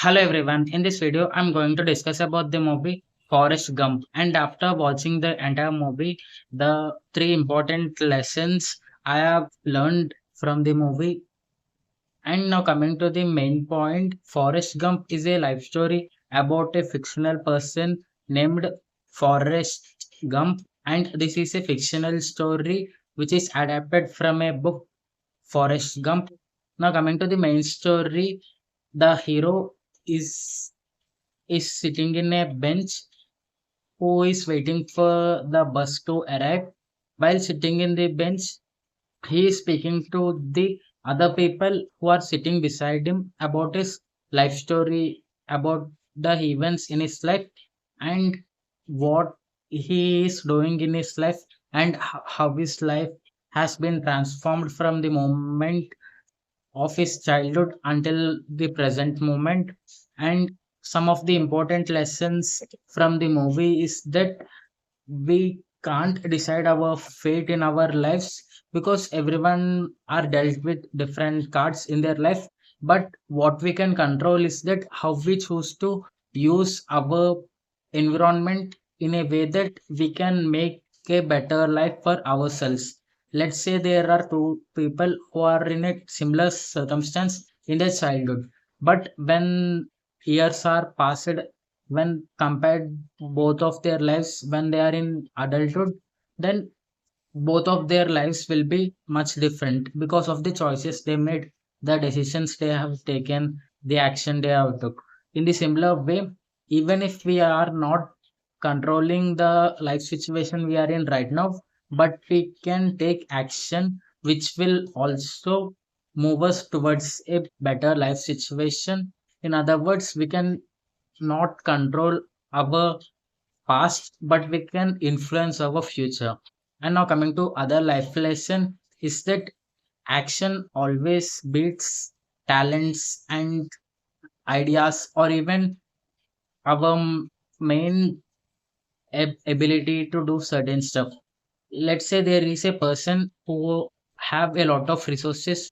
Hello everyone. In this video, I'm going to discuss about the movie Forrest Gump. And after watching the entire movie, the three important lessons I have learned from the movie. And now coming to the main point, Forrest Gump is a life story about a fictional person named Forrest Gump. And this is a fictional story which is adapted from a book Forrest Gump. Now coming to the main story, the hero is is sitting in a bench who is waiting for the bus to arrive. While sitting in the bench, he is speaking to the other people who are sitting beside him about his life story, about the events in his life, and what he is doing in his life, and how his life has been transformed from the moment of his childhood until the present moment. And some of the important lessons from the movie is that we can't decide our fate in our lives because everyone are dealt with different cards in their life, but what we can control is that how we choose to use our environment in a way that we can make a better life for ourselves. Let's say there are two people who are in a similar circumstance in their childhood, but when years are passed, when compared both of their lives when they are in adulthood, then both of their lives will be much different because of the choices they made, the decisions they have taken, the action they have took. In the similar way, even if we are not controlling the life situation we are in right now, but we can take action which will also move us towards a better life situation. In other words, we can not control our past, but we can influence our future. And now coming to other life lesson is that action always beats talents and ideas or even our main ability to do certain stuff. Let's say there is a person who have a lot of resources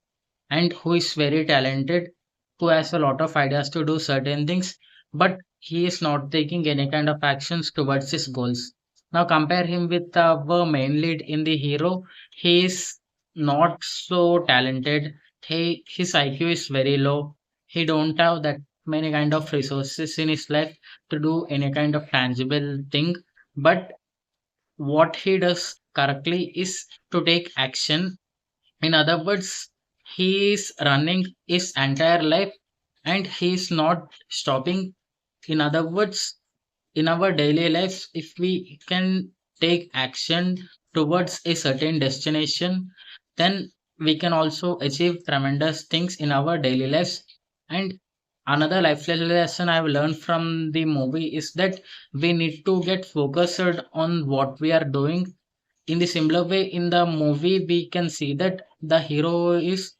and who is very talented, who has a lot of ideas to do certain things, but he is not taking any kind of actions towards his goals. Now compare him with our main lead in the hero. He is not so talented. His IQ is very low. He don't have that many kind of resources in his life to do any kind of tangible thing, but what he does correctly is to take action. In other words, he is running his entire life and he is not stopping. In other words, in our daily lives, if we can take action towards a certain destination, then we can also achieve tremendous things in our daily lives. And another life lesson I've learned from the movie is that we need to get focused on what we are doing. In the similar way, in the movie we can see that the hero is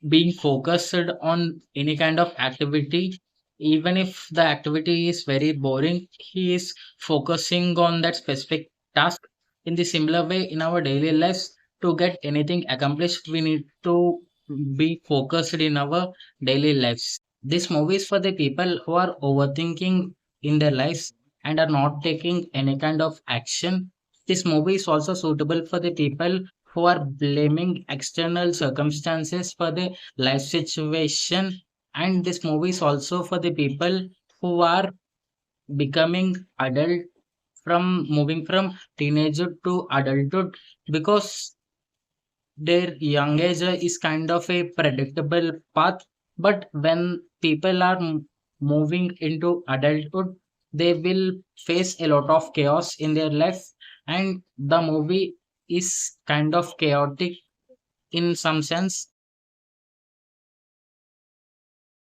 being focused on any kind of activity. Even if the activity is very boring, he is focusing on that specific task. In the similar way, in our daily lives, to get anything accomplished, we need to be focused in our daily lives. This movie is for the people who are overthinking in their lives and are not taking any kind of action. This movie is also suitable for the people who are blaming external circumstances for the life situation. And this movie is also for the people who are becoming adult, from moving from teenager to adulthood, because their young age is kind of a predictable path, but when people are moving into adulthood, they will face a lot of chaos in their life, and the movie is kind of chaotic in some sense.